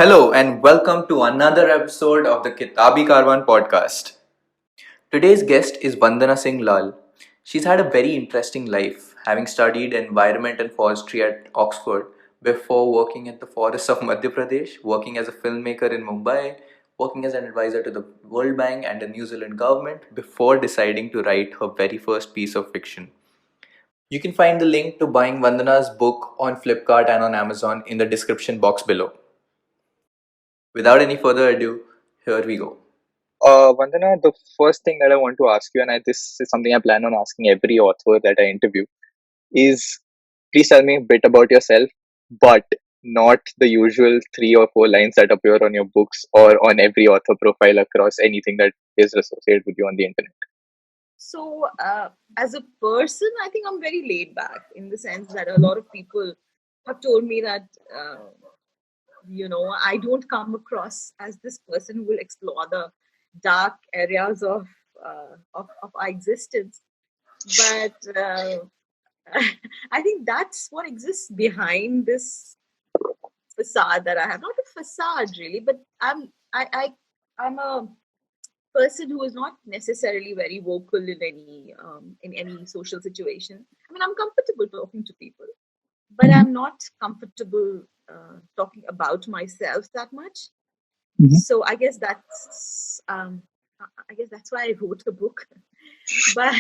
Hello and welcome to another episode of the Kitabi Karwan Podcast. Today's guest is Vandana Singh-Lal. She's had a very interesting life, having studied environment and forestry at Oxford before working at the forests of Madhya Pradesh, working as a filmmaker in Mumbai, working as an advisor to the World Bank and the New Zealand government before deciding to write her very first piece of fiction. You can find the link to buying Vandana's book on Flipkart and on Amazon in the description box below. Without any further ado, here we go. Vandana, the first thing that I want to ask you, and this is something I plan on asking every author that I interview, is please tell me a bit about yourself, but not the usual 3 or 4 lines that appear on your books or on every author profile across anything that is associated with you on the internet. So, as a person, I think I'm very laid back in the sense that a lot of people have told me that, I don't come across as this person who will explore the dark areas of our existence. But I think that's what exists behind this facade that I have. Not a facade, really, but I'm a person who is not necessarily very vocal in any social situation. I mean, I'm comfortable talking to people, but I'm not comfortable talking about myself that much. So I guess that's why I wrote a book. But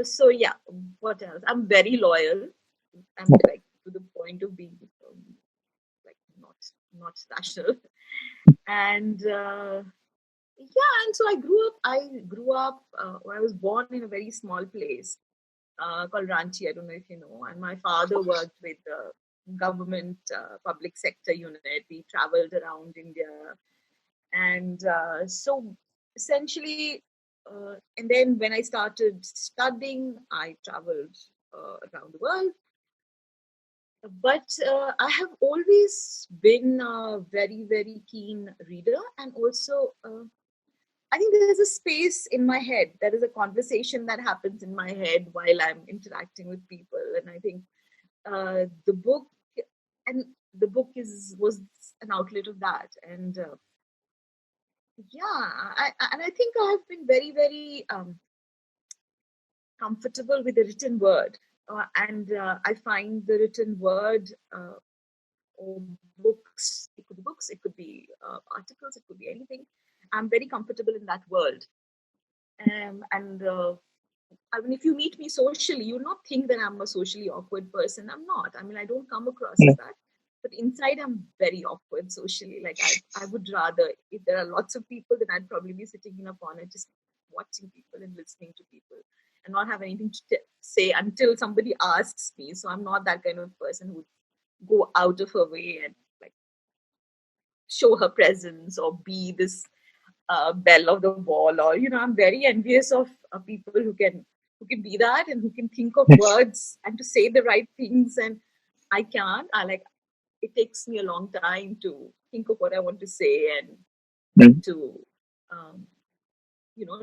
so yeah, what else? I'm very loyal. I'm like to the point of being like not rational, and yeah, and so I was born in a very small place called Ranchi. I don't know if you know. And my father worked with the government public sector unit. We traveled around India, and so essentially, and then when I started studying, I traveled around the world. But I have always been a very, very keen reader, and also I think there is a space in my head. There is a conversation that happens in my head while I'm interacting with people, and I think the book and the book is was an outlet of that. And and I think I have been very, very comfortable with the written word, and I find the written word. Or books. It could be books, it could be articles, it could be anything. I'm very comfortable in that world. And I mean, if you meet me socially, you'll not think that I'm a socially awkward person. I'm not. I mean, I don't come across as that. But inside, I'm very awkward socially. Like, I would rather, if there are lots of people, then I'd probably be sitting in a corner just watching people and listening to people and not have anything to say until somebody asks me. So I'm not that kind of person who would go out of her way and like show her presence or be this belle of the ball. Or I'm very envious of people who can be that and who can think of words and to say the right things. And I can't. I like it takes me a long time to think of what I want to say and to um,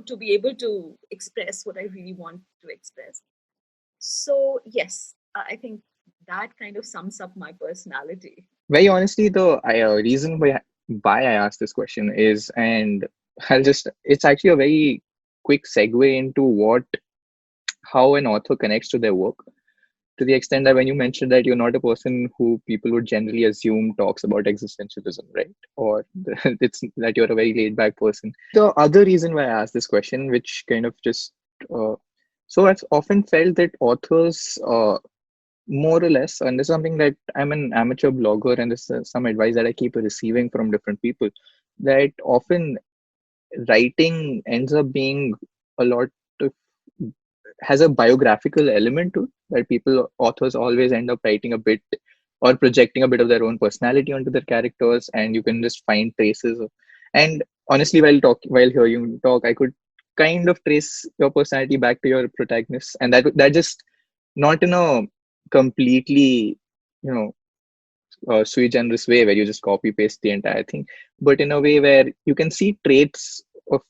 to be able to express what I really want to express. So yes, I think that kind of sums up my personality. Very honestly, the reason why I asked this question is, and it's actually a very quick segue into how an author connects to their work. To the extent that when you mentioned that you're not a person who people would generally assume talks about existentialism, right? Or it's that you're a very laid back person. The other reason why I asked this question, which kind of just so I've often felt that authors more or less, and this is something that I'm an amateur blogger, and this is some advice that I keep receiving from different people, that often writing ends up being a lot of has a biographical element to it, that authors always end up writing a bit or projecting a bit of their own personality onto their characters, and you can just find traces of, and honestly, while hearing you talk, I could kind of trace your personality back to your protagonist, and that just not in a completely, you know, sui generis way where you just copy paste the entire thing, but in a way where you can see traits of,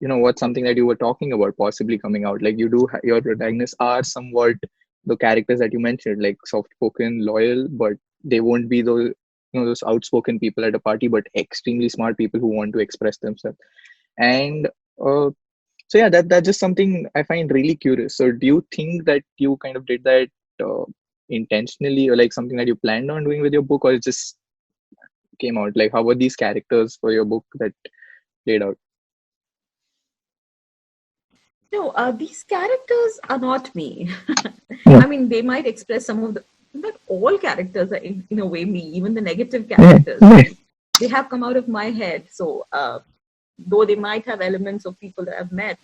what's something that you were talking about possibly coming out. Like your protagonists are somewhat the characters that you mentioned, like soft spoken, loyal, but they won't be those. those outspoken people at a party, but extremely smart people who want to express themselves. And so yeah, that's just something I find really curious. So do you think that you kind of did that uh, intentionally, or like something that you planned on doing with your book, or it just came out? Like, how were these characters for your book that played out? No, these characters are not me. Yeah. I mean, they might express some of the, not all characters are in a way me, even the negative Yeah. characters. I mean, they have come out of my head. So, though they might have elements of people that I've met,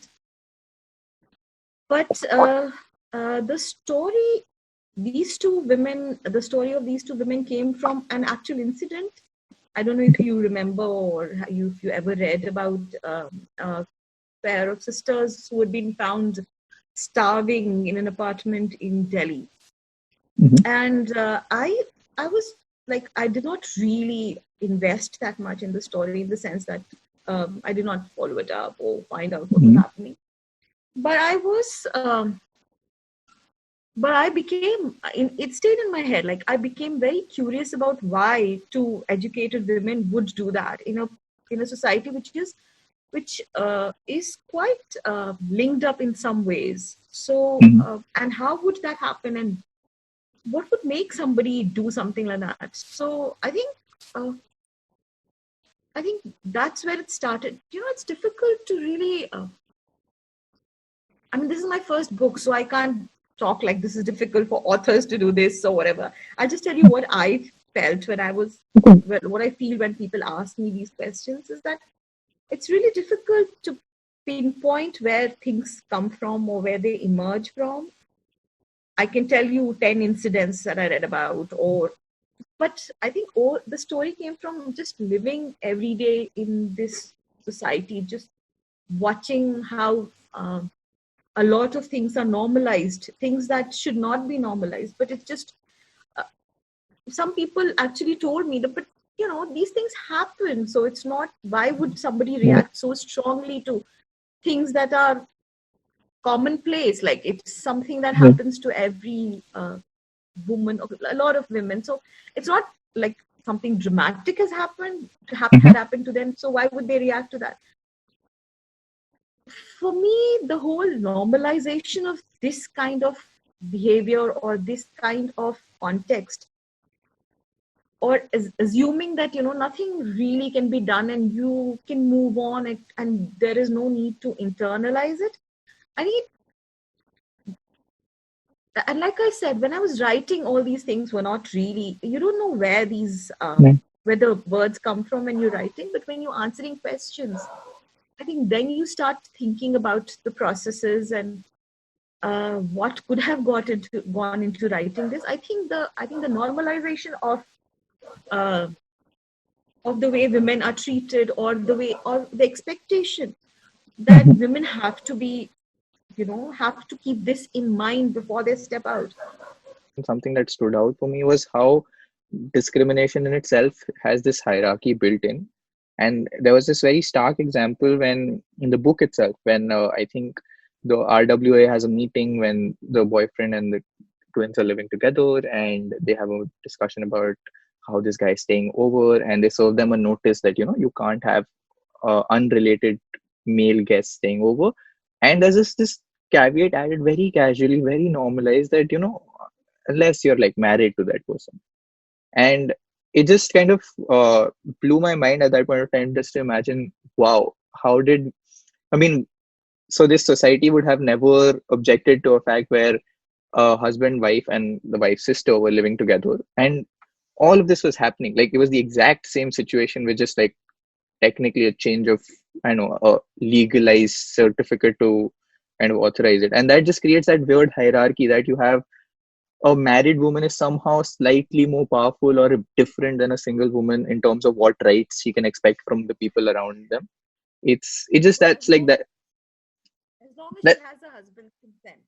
but the story, the story of these two women came from an actual incident. I don't know if you remember or if you ever read about a pair of sisters who had been found starving in an apartment in Delhi. Mhm. And I was like, I did not really invest that much in the story in the sense that I did not follow it up or find out what was Mhm. happening. But I was, but I became, it stayed in my head. Like I became very curious about why two educated women would do that in a society which is quite linked up in some ways. So, Mhm. and how would that happen? And what would make somebody do something like that? So uh, I think that's where it started. It's difficult to really. I mean, this is my first book, so I can't talk like this is difficult for authors to do this or whatever. I'll just tell you what I felt when I was, well, what I feel when people ask me these questions is that it's really difficult to pinpoint where things come from or where they emerge from. I can tell you 10 incidents that I read about, or but I think all the story came from just living every day in this society, just watching how a lot of things are normalized, things that should not be normalized. But it's just some people actually told me that, but these things happen. So it's not, why would somebody Yeah. react so strongly to things that are commonplace? Like it's something that Yeah. happens to every woman, a lot of women. So it's not like something dramatic has had Mhm. happened to them. So why would they react to that? For me, the whole normalization of this kind of behavior or this kind of context, or assuming that nothing really can be done and you can move on it and there is no need to internalize it. I need, and like I said, when I was writing, all these things were not really, you don't know where these Yeah. where the words come from when you're writing, but when you're answering questions, I think then you start thinking about the processes and what could have gone into writing this. I think the normalization uh, of the way women are treated, or the way, or the expectation that Mhm. women have to keep this in mind before they step out. Something that stood out for me was how discrimination in itself has this hierarchy built in. And there was this very stark example when, in the book itself, when I think the RWA has a meeting when the boyfriend and the twins are living together, and they have a discussion about how this guy is staying over, and they serve them a notice that, you can't have unrelated male guests staying over. And there's this caveat added very casually, very normalized that, unless you're like married to that person. And it just kind of blew my mind at that point of time, just to imagine, wow, how did, I mean, so this society would have never objected to a fact where a husband, wife, and the wife's sister were living together. And all of this was happening. Like it was the exact same situation with just like technically a change of, I know, a legalized certificate to kind of authorize it. And that just creates that weird hierarchy that you have a married woman is somehow slightly more powerful or different than a single woman in terms of what rights she can expect from the people around them. It just, Well, that's like that. as long as she That has a husband's consent.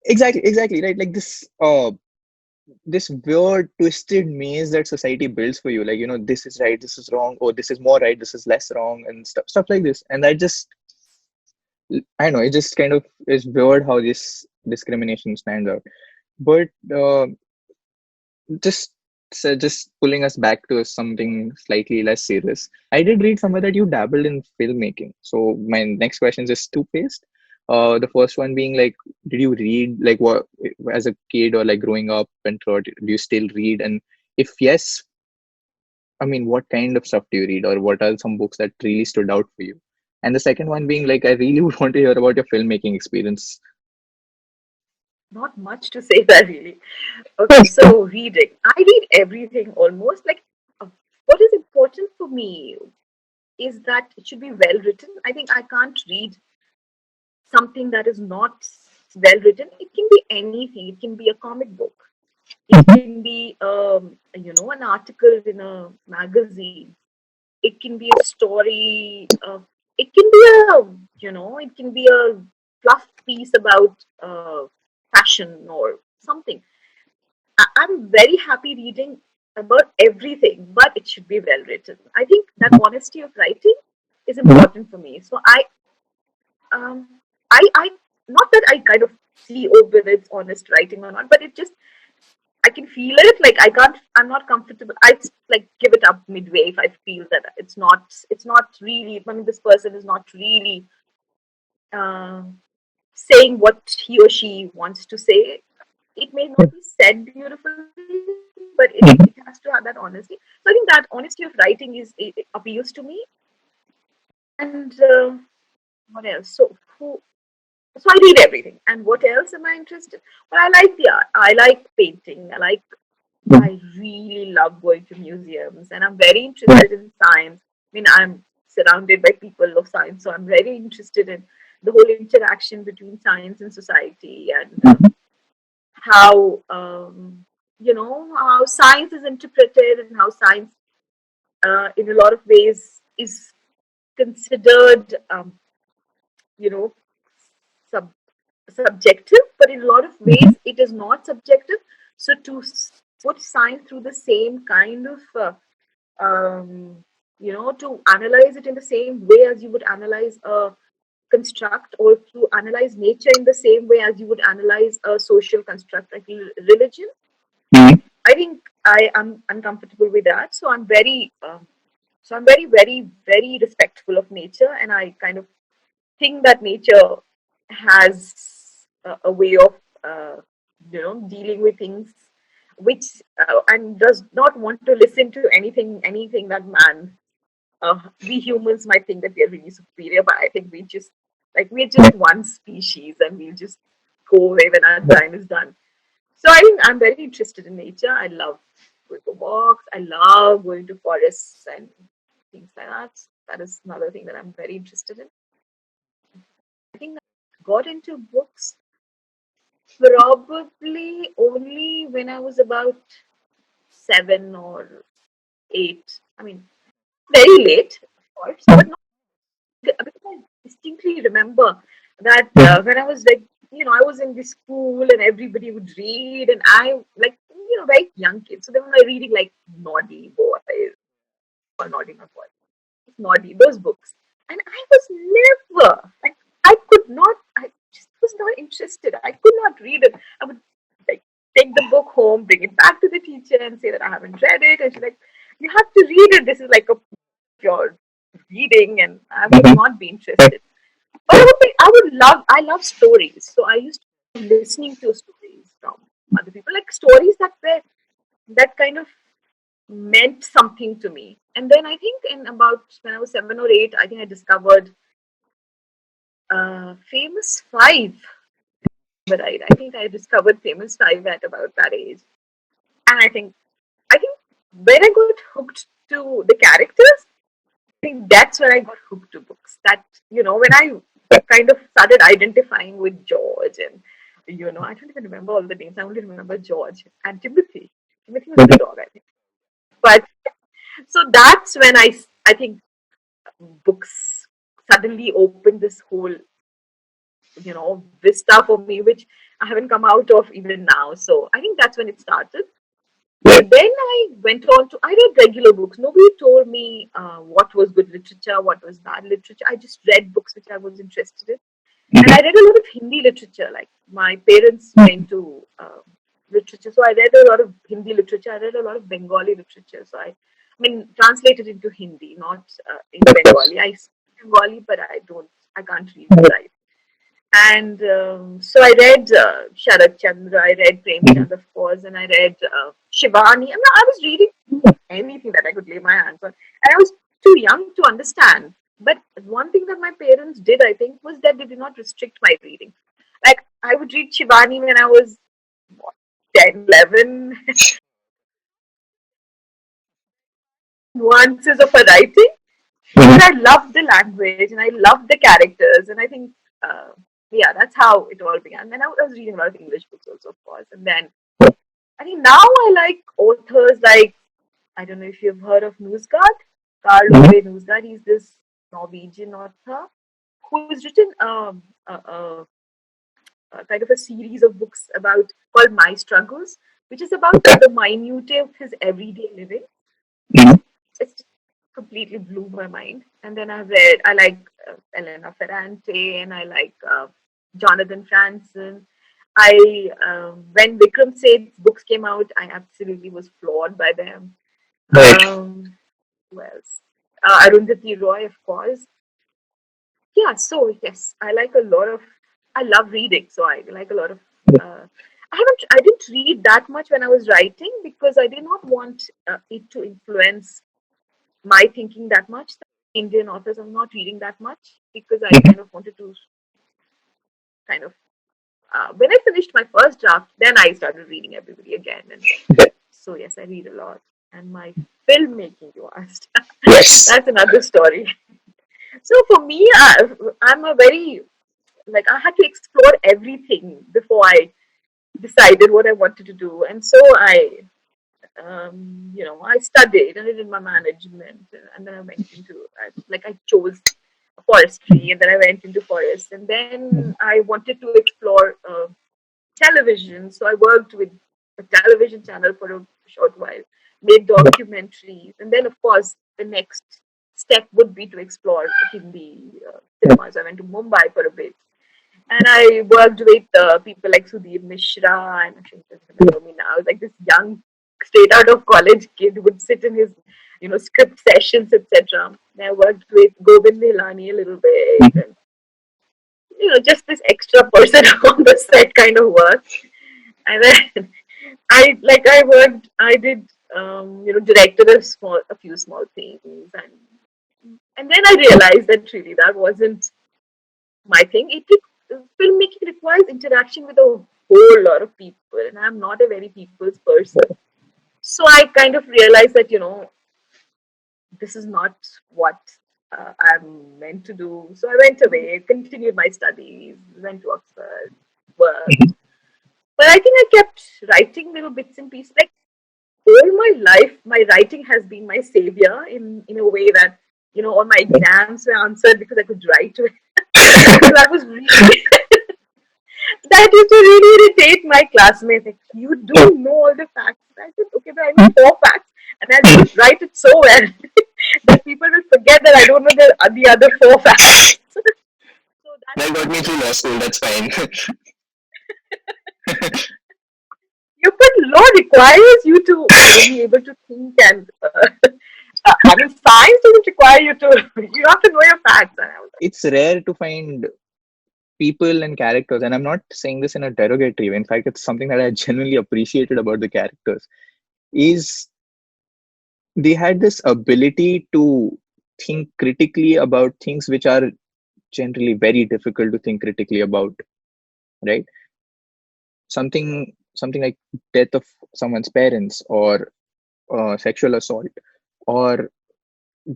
exactly right. Like this weird twisted maze that society builds for you. Like, this is right, this is wrong, or this is more right, this is less wrong, and stuff like this. And that just, I know, it just kind of is weird how this discrimination stands out. But just So just pulling us back to something slightly less serious. I did read somewhere that you dabbled in filmmaking. So my next question is two-faced. The first one being like, did you read like what as a kid or like growing up and throughout, do you still read? And if yes, I mean, what kind of stuff do you read, or what are some books that really stood out for you? And the second one being like, I really would want to hear about your filmmaking experience. Not much to say there really. Okay, so reading. I read everything almost. Like, uh, what is important for me is that it should be well written. I think I can't read something that is not well written. It can be anything. It can be a comic book. It can be, an article in a magazine. It can be a story. It can be it can be a fluff piece about fashion or something. I'm very happy reading about everything, but it should be well written. I think that honesty of writing is important for me. So um, I not that I kind of see whether it's honest writing or not, but it just I can feel it. Like I'm not comfortable. I like give it up midway if I feel that it's not really. I mean, this person is not really uh, saying what he or she wants to say. It may not be said beautifully, but it has to have that honesty. So I think that honesty of writing it appeals to me. And what else? So I read everything. And what else am I interested? Well, I like the art. I like painting. I really love going to museums, and I'm very interested in science. I mean, I'm surrounded by people of science, so I'm very interested in the whole interaction between science and society, and how how science is interpreted, and how science, in a lot of ways, is considered, you know, sub- subjective, but in a lot of ways, it is not subjective. So to put science through the same kind of to analyze it in the same way as you would analyze a construct, or to analyze nature in the same way as you would analyze a social construct like religion. I think I am uncomfortable with that. So I'm very, very, very respectful of nature, and I kind of think that nature has a way of dealing with things, which and does not want to listen to anything that man we humans might think that we are really superior, but I think we're just one species, and we'll just go away when our time is done. So I think I'm very interested in nature. I love going for walks. I love going to forests and things like that. That is another thing that I'm very interested in. I think I got into books probably only when I was about 7 or 8. I mean, very late, of course, but not because I distinctly remember that when I was like, I was in the school and everybody would read, and I like, very young kids. So they were like reading like Naughty Boys or Naughty Not Boys, Naughty, those books. And I was never like, I just was not interested. I could not read it. I would like take the book home, bring it back to the teacher, and say that I haven't read it. And she's like, "You have to read it. This is like a pure reading," and I would not be interested. But I love stories. So I used to love listening to stories from other people, like stories that kind of meant something to me. And then I think in about when I was 7 or 8, I think I discovered Famous Five. But I think I discovered Famous Five at about that age, and I think when I got hooked to the characters, I think that's when I got hooked to books. That when I kind of started identifying with George, and I don't even remember all the names. I only remember George and Timothy. Timothy was the dog, I think. But so that's when I think books suddenly opened this whole vista for me, which I haven't come out of even now. So I think that's when it started. And then I went on to I read regular books. Nobody told me what was good literature, what was bad literature. I just read books which I was interested in, and I read a lot of Hindi literature. Like my parents went to literature. So I read a lot of Hindi literature. I read a lot of Bengali literature. So I mean, translated into Hindi, not in Bengali. I speak Bengali, but I can't read and write. And so I read Sharat Chandra, I read Premchand, of course, and I read Shivani. I was reading anything that I could lay my hands on. And I was too young to understand. But one thing that my parents did, I think, was that they did not restrict my reading. Like, I would read Shivani when I was what, 10, 11, nuances of her writing. But I loved the language and I loved the characters. And I think, uh, yeah, that's how it all began. Then I was reading a lot of English books also, of course. And then I think now I like authors like, I don't know if you've heard of Newsgard, Carl Ove Newsgard. He's this Norwegian author who's written kind of a series of books about called My Struggles, which is about the minutiae of his everyday living. It's completely blew my mind. And then I like Elena Ferrante, and I like Jonathan Franzen. When Vikram Seth's books came out, I absolutely was floored by them. Who else? Arundhati Roy, of course. Yeah, so yes, I love reading, so I like a lot of. Uh, I didn't read that much when I was writing because I did not want it to influence my thinking that much. Indian authors, I'm not reading that much because I kind of wanted to kind of. When I finished my first draft, then I started reading everybody again, and so yes, I read a lot. And my filmmaking, you asked, that's another story. So for me, I'm a very like I had to explore everything before I decided what I wanted to do, and so I studied and I did my management, and then I went into like I chose forestry, and then I went into forest, and then I wanted to explore television, so I worked with a television channel for a short while, made documentaries, and then of course the next step would be to explore Hindi cinemas. I went to Mumbai for a bit, and I worked with people like Sudhir Mishra, and I'm sure you remember me now. I was like this young, straight out of college kid who would sit in his, script sessions, etc. And I worked with Govind Nilani a little bit, and just this extra person on the set kind of work. And then I did, directed a few small things, and then I realized that really that wasn't my thing. Filmmaking requires interaction with a whole lot of people, and I'm not a very people's person. So I kind of realized that this is not what I'm meant to do. So I went away, continued my studies, went to Oxford, worked. But I think I kept writing little bits and pieces. Like all my life, my writing has been my savior in a way that all my exams were answered because I could write. So that was really that used to really irritate my classmates. Like, you do know all the facts. I said, okay, but I know 4 facts, and I just write it so well that people will forget that I don't know the other 4 facts. So That got me through law school. That's fine. but law requires you to be able to think, and I mean, science doesn't require you to. You have to know your facts. And I was like, It's rare to find people and characters, and I'm not saying this in a derogatory way. In fact, it's something that I genuinely appreciated about the characters. Is they had this ability to think critically about things which are generally very difficult to think critically about, right? Something like death of someone's parents, or sexual assault, or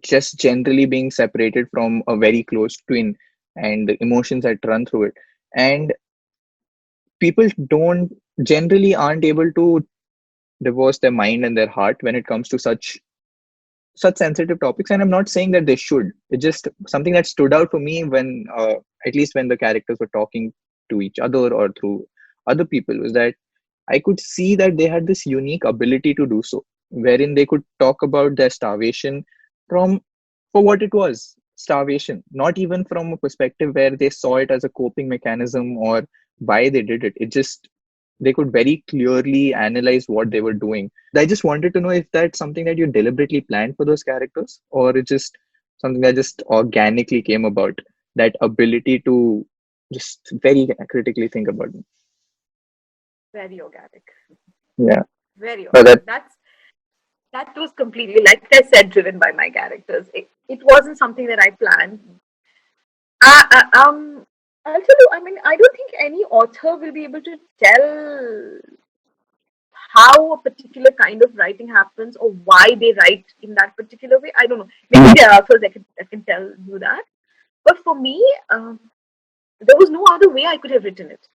just generally being separated from a very close twin, and the emotions that run through it. And people don't generally aren't able to divorce their mind and their heart when it comes to such sensitive topics. And I'm not saying that they should. It's just something that stood out for me when at least when the characters were talking to each other or through other people, was that I could see that they had this unique ability to do so, wherein they could talk about their starvation from for what it was, starvation, not even from a perspective where they saw it as a coping mechanism or why they did it. It just they could very clearly analyze what they were doing. I just wanted to know if that's something that you deliberately planned for those characters, or it's just something that just organically came about, that ability to just very critically think about it. Very organic. Yeah. Very No, organic. That was completely, like I said, driven by my characters. It wasn't something that I planned. I'll tell you. I mean, I don't think any author will be able to tell how a particular kind of writing happens or why they write in that particular way. I don't know. Maybe there are authors that can tell you that. But for me, there was no other way I could have written it.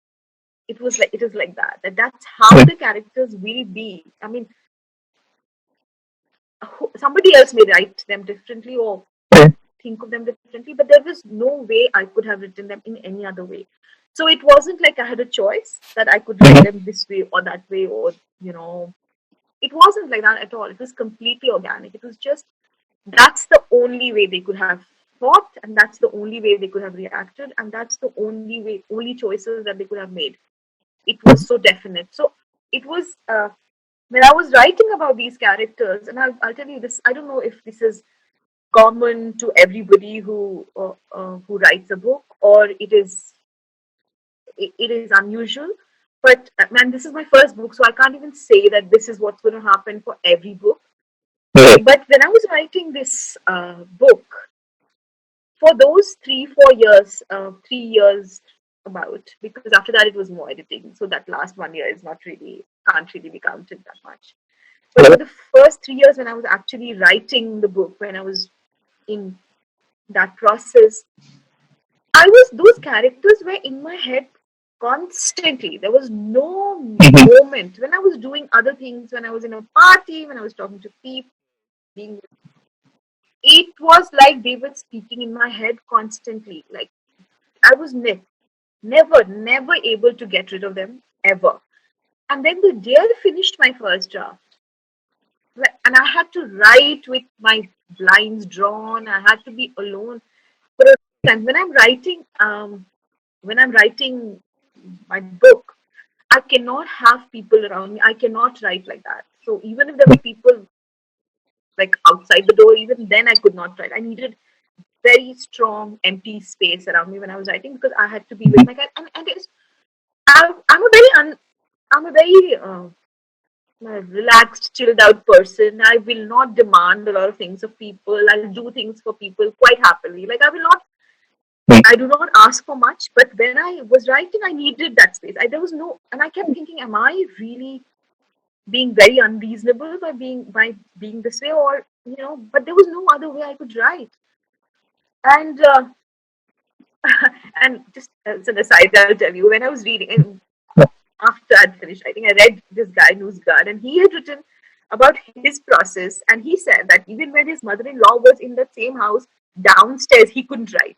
It is like that. That's how the characters will be. I mean, somebody else may write them differently or think of them differently, but there was no way I could have written them in any other way. So it wasn't like I had a choice that I could write them this way or that way, or it wasn't like that at all. It was completely organic. It was just that's the only way they could have thought, and that's the only way they could have reacted, and that's the only choices that they could have made. It was so definite. So it was when I was writing about these characters, and I'll tell you this. I don't know if this is common to everybody who writes a book, or it is unusual. But man, this is my first book, so I can't even say that this is what's going to happen for every book. But when I was writing this book, for those 3 4 years, 3 years about, because after that it was more editing, so that last 1 year is not really can't really be counted that much. But for the first 3 years, when I was actually writing the book, when I was in that process, I was those characters were in my head constantly. There was no moment when I was doing other things, when I was in a party, when I was talking to people, being, it was like they were speaking in my head constantly. Like I was never able to get rid of them ever. And then the day I finished my first draft, and I had to write with my blinds drawn. I had to be alone for a time. When I'm writing my book, I cannot have people around me. I cannot write like that. So even if there were people like outside the door, even then I could not write. I needed very strong empty space around me when I was writing because I had to be with my cat. And I'm a very relaxed, chilled out person. I will not demand a lot of things of people. I'll do things for people quite happily. Like I do not ask for much. But when I was writing, I needed that space. There was no, and I kept thinking, am I really being very unreasonable by being this way, or But there was no other way I could write. And and just as an aside, I'll tell you, when I was reading, and after I'd finished writing, I read this guy Newsguard, and he had written about his process, and he said that even when his mother-in-law was in the same house downstairs, he couldn't write.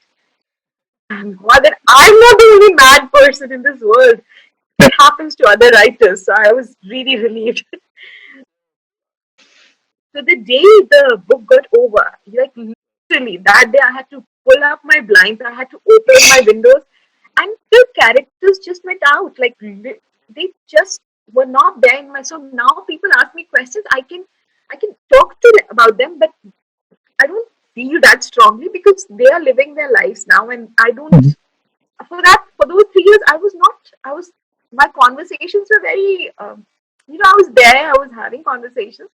And God, that I'm not the only mad person in this world. It happens to other writers, so I was really relieved. So the day the book got over, like literally that day, I had to pull up my blinds, I had to open my windows, and the characters just went out. Like they just were not there in my. So now people ask me questions. I can talk to them about them, but I don't feel that strongly because they are living their lives now, and I don't. For those 3 years, I was not. I was my conversations were very. I was there. I was having conversations,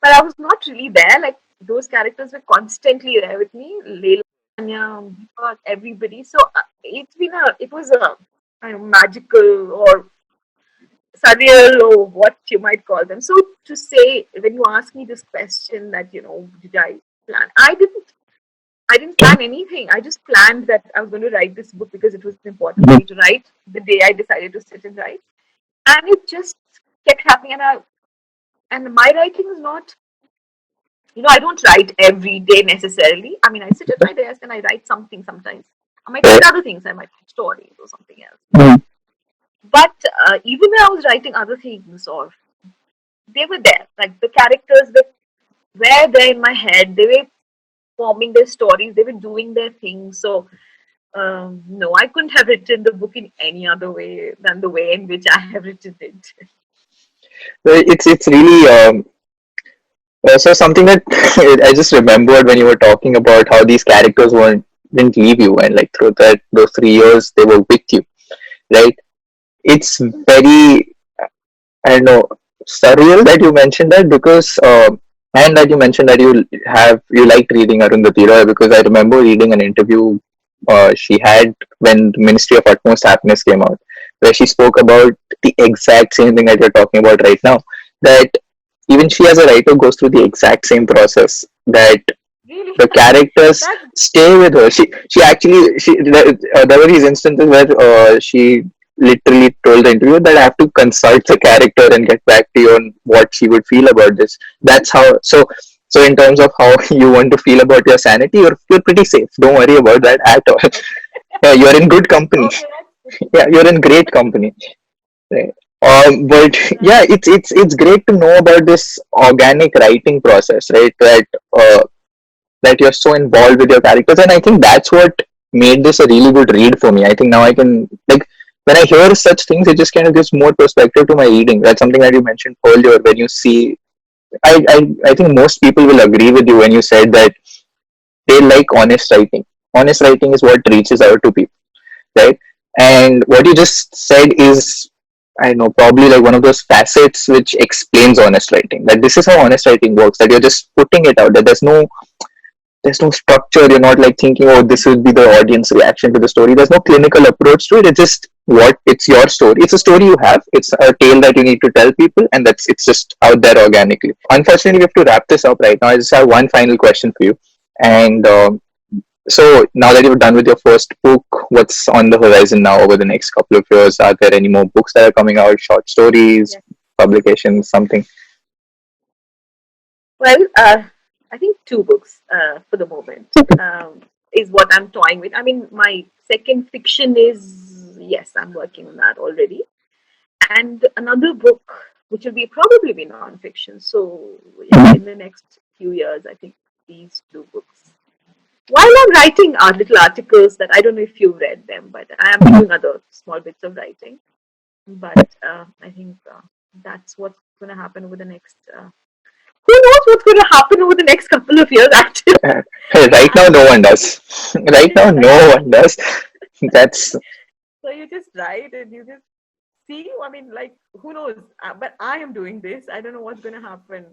but I was not really there. Like those characters were constantly there with me. Leila, Anya, Deepak, everybody. So it was a I don't know, magical or surreal or what you might call them. So to say, when you ask me this question that did I plan? I didn't plan anything. I just planned that I was going to write this book because it was important for me to write the day I decided to sit and write, and it just kept happening. And my writing is not. I don't write every day necessarily. I mean, I sit at my desk and I write something sometimes. I might write other things. I might write stories or something else. But even when I was writing other things, or they were there, like the characters were there in my head. They were forming their stories. They were doing their things. So No, I couldn't have written the book in any other way than the way in which I have written it. It's really so something that I just remembered when you were talking about how these characters weren't didn't leave you, and like through that those 3 years they were with you, right? It's very, I don't know, surreal that you mentioned that, because and that you mentioned that you liked reading Arundhati Roy, because I remember reading an interview she had when the Ministry of Utmost Happiness came out, where she spoke about the exact same thing that you're talking about right now. That even she as a writer goes through the exact same process. That Really? the characters That's stay with her. She actually there were these instances where she literally told the interviewer that I have to consult the character and get back to you on what she would feel about this. That's how. So in terms of how you want to feel about your sanity, you're pretty safe. Don't worry about that at all. Yeah, you're in good company. okay. That's good to Yeah, know. you're in great company. Right. But yeah, Right. it's great to know about this organic writing process, right? That you're so involved with your characters, and I think that's what made this a really good read for me. I think now I can, like, when I hear such things, it just kind of gives more perspective to my reading. That's something that you mentioned earlier when you see. I think most people will agree with you when you said that they like honest writing. Honest writing is what reaches out to people, right? And what you just said is, I know, probably like one of those facets which explains honest writing. That this is how honest writing works. That you're just putting it out. That there's no structure. You're not like thinking, oh, this would be the audience reaction to the story. There's no clinical approach to it. It's just it's your story. It's a story you have. It's a tale that you need to tell people, and it's just out there organically. Unfortunately, we have to wrap this up right now. I just have one final question for you. And so now that you're done with your first book, what's on the horizon now over the next couple of years? Are there any more books that are coming out, short stories, Yes. publications, something? Well, I think two books for the moment is what I'm toying with. I mean, my second fiction is, yes, I'm working on that already. And another book, which will be probably be nonfiction. So, yeah, in the next few years, I think these two books. While I'm writing our little articles that I don't know if you've read them, but I am doing other small bits of writing. But I think that's what's going to happen over the next who knows what's going to happen over the next couple of years, actually. Right now, no one does. Right now, no one does. That's So you just write and you just see. I mean, like, who knows? But I am doing this. I don't know what's going to happen.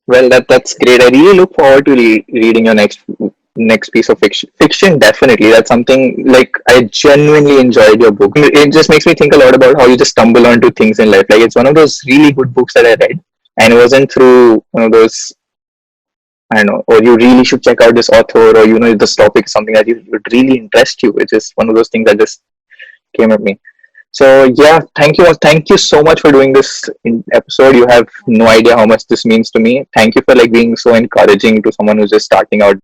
well, that's great. I really look forward to reading your next piece of fiction. Fiction, definitely. That's something like I genuinely enjoyed your book. It just makes me think a lot about how you just stumble onto things in life. Like it's one of those really good books that I read, and it wasn't through one of those, I don't know, or you really should check out this author, or this topic is something that would really interest you. It's just one of those things that just came at me. So yeah, thank you so much for doing this episode. You have no idea how much this means to me. Thank you for like being so encouraging to someone who's just starting out.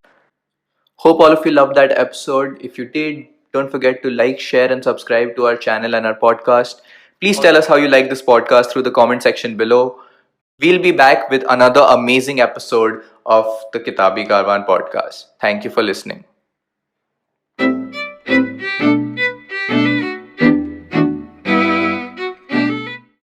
Hope all of you loved that episode. If you did, don't forget to like, share, and subscribe to our channel and our podcast. Please tell us how you like this podcast through the comment section below. We'll be back with another amazing episode of the Kitabi Karwan podcast. Thank you for listening.